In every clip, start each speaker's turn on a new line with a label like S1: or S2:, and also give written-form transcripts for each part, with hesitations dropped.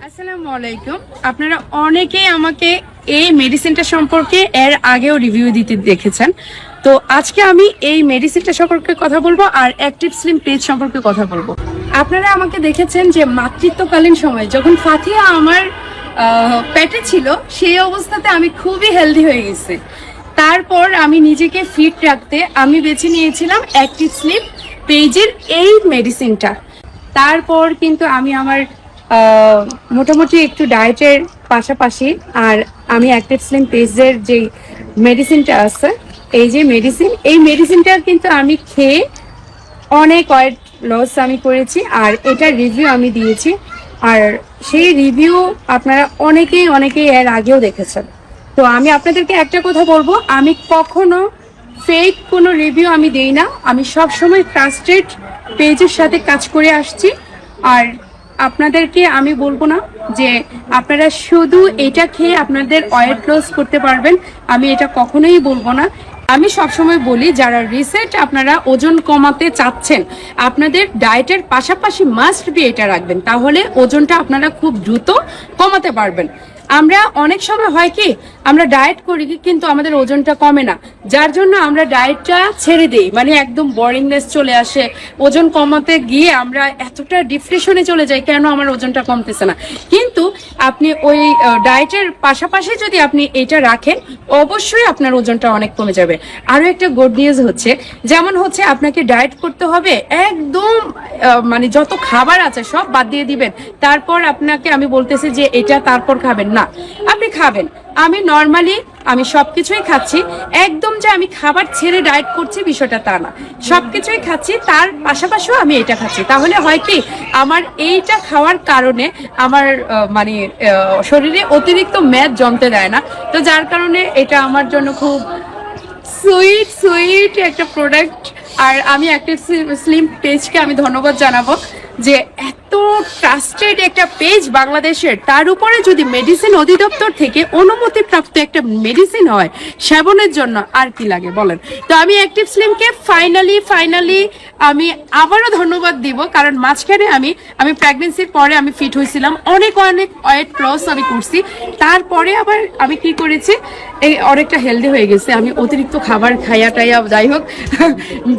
S1: আসসালামু আলাইকুম। আপনারা অনেকেই আমাকে এই মেডিসিনটা সম্পর্কে এর আগেও রিভিউ দিতে দেখেছেন। তো আজকে আমি এই মেডিসিনটা সম্পর্কে কথা বলবো আর অ্যাক্টিভ স্লিম পেজ সম্পর্কে কথা বলবো। আপনারা আমাকে দেখেছেন যে মাতৃত্বকালীন সময় যখন ফাতিহা আমার পেটে ছিল সেই অবস্থাতে আমি খুবই হেলদি হয়ে গেছি। তারপর আমি নিজেকে ফিট রাখতে আমি বেছে নিয়েছিলাম অ্যাক্টিভ স্লিম পেজের এই মেডিসিনটা। তারপর কিন্তু আমি আমার মোটামুটি একটু ডায়েটের পাশাপাশি আর আমি অ্যাক্টিভ স্লিম পেজের যে মেডিসিনটা আছে এই যে এই মেডিসিনটা কিন্তু আমি খেয়ে অনেক ওয়েট লস আমি করেছি আর এটার রিভিউ আমি দিয়েছি। আর সেই রিভিউ আপনারা অনেকেই এর আগেও দেখেছেন। তো আমি আপনাদেরকে একটা কথা বলবো, আমি কখনো ফেক কোনো রিভিউ আমি দেই না। আমি সবসময় ট্রাস্টেড পেজের সাথে কাজ করে আসছি। আর আপনাদেরকে আমি বলবো না যে আপনারা শুধু এটা খেয়ে আপনাদের ওয়েট লস করতে পারবেন, আমি এটা কখনোই বলবো না। আমি সবসময় বলি যারা রিসেন্ট আপনারা ওজন কমাতে চাচ্ছেন আপনাদের ডায়েটের পাশাপাশি মাস্ট বি এটা রাখবেন, তাহলে ওজনটা আপনারা খুব দ্রুত কমাতে পারবেন। আমরা অনেক সময় হয় কি আমরা ডায়েট করি কিন্তু আমাদের ওজনটা কমে না, যার জন্য আমরা ডায়েটটা ছেড়ে দিই, মানে একদম বোরিংনেস চলে আসে। ওজন কমাতে গিয়ে আমরা এতটা ডিপ্রেশনে চলে যাই, কেন আমার ওজনটা কমতেছে না। কিন্তু আপনি ওই ডায়েটের পাশাপাশি যদি আপনি এটা রাখেন অবশ্যই আপনার ওজনটা অনেক কমে যাবে। আরো একটা গুড নিউজ হচ্ছে, যেমন হচ্ছে আপনাকে ডায়েট করতে হবে একদম মানে যত খাবার আছে সব বাদ দিয়ে দিবেন, তারপর আপনাকে আমি বলতেছি যে এটা তারপর খাবেন না, আপনি খাবেন। আমি সবকিছুই খাচ্ছি, একদম যে আমি খাবার ছেড়ে ডায়েট করছি বিষয়টা তা না, সবকিছুই খাচ্ছি, তার পাশাপাশিও আমি এটা খাচ্ছি। তাহলে হয় কি আমার এইটা খাওয়ার কারণে আমার মানে শরীরে অতিরিক্ত মেদ জমতে দেয় না। তো যার কারণে এটা আমার জন্য খুব সুইট একটা প্রোডাক্ট। আর আমি অ্যাক্টিভ স্লিম পেজকে আমি ধন্যবাদ জানাবো যে এত ট্রাস্টেড একটা পেজ বাংলাদেশের, তার উপরে যদি মেডিসিন অধিদপ্তর থেকে অনুমতিপ্রাপ্ত একটা মেডিসিন হয় সেবনের জন্য, আর কি লাগে বলেন। তো আমি অ্যাক্টিভ স্লিমকে ফাইনালি আমি আবারও ধন্যবাদ দিব, কারণ মাঝখানে আমি প্রেগনেন্সির পরে আমি ফিট হয়েছিলাম, অনেক ওয়েট লস আমি করছি, তারপরে আবার আমি কি করেছি এই অনেকটা হেলদি হয়ে গেছে। আমি অতিরিক্ত খাবার খাইয়া টাইয়া যাই হোক,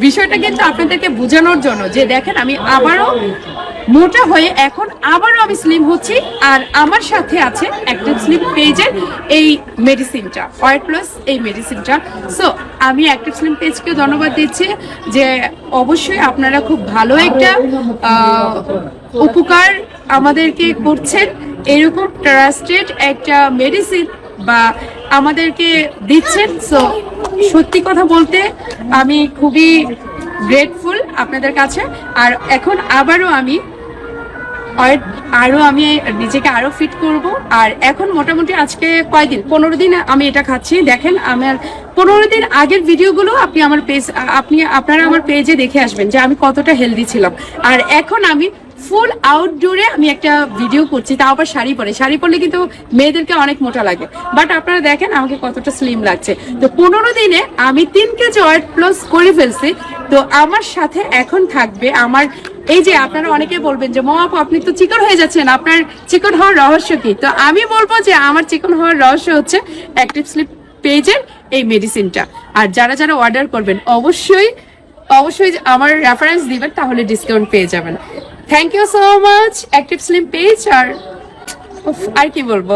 S1: বিষয়টা কিন্তু আপনাদেরকে বোঝানোর জন্য যে দেখেন আমি আবারও মোটা হয়ে এখন আবারও আমি স্লিম হচ্ছি। আর আমার সাথে আছে অ্যাক্টিভ স্লিম পেজের এই মেডিসিনটা, ওয়েট লস এই মেডিসিনটা। সো আমি অ্যাক্টিভ স্লিম পেজকে ধন্যবাদ দিচ্ছি যে অবশ্যই আপনারা খুব ভালো একটা উপকার আমাদেরকে করছেন, এরকম ট্রাস্টেড একটা মেডিসিন বা আমাদেরকে দিচ্ছেন। সো সত্যি কথা বলতে আমি খুবই গ্রেটফুল আপনাদের কাছে। আর এখন আবারও আমি নিজেকে আরো ফিট করব। আর এখন মোটামুটি আজকে কয়দিন 15 দিন আমি এটা খাচ্ছি। দেখেন আমার 15 দিন আগের ভিডিওগুলো আপনারা আমার পেজে দেখে আসবেন যে আমি কতটা হেলদি ছিলাম। আর এখন আমি ফুল আউটডোরে আমি একটা ভিডিও করছি, তাও আবার শাড়ি পরলে কিন্তু মেয়েদেরকে অনেক মোটা লাগে, বাট আপনারা দেখেন আমাকে কতটা স্লিম লাগছে। তো 15 দিনে আমি 3 কেজি ওয়েট লস করে ফেলছি। তো আমার সাথে এখন থাকবে আমার এই যে আপনারা অনেকে বলবেন যে মা আপু আপনি তো চিকন হয়ে যাচ্ছেন, আপনার চিকন হওয়ার রহস্য কি? তো আমি বলবো যে আমার চিকন হওয়ার রহস্য হচ্ছে অ্যাক্টিভ স্লিম পেজের এই মেডিসিনটা। আর যারা অর্ডার করবেন অবশ্যই আমার রেফারেন্স দিবেন, তাহলে ডিসকাউন্ট পেয়ে যাবেন। Thank you so much active slim page. আর কি বলবো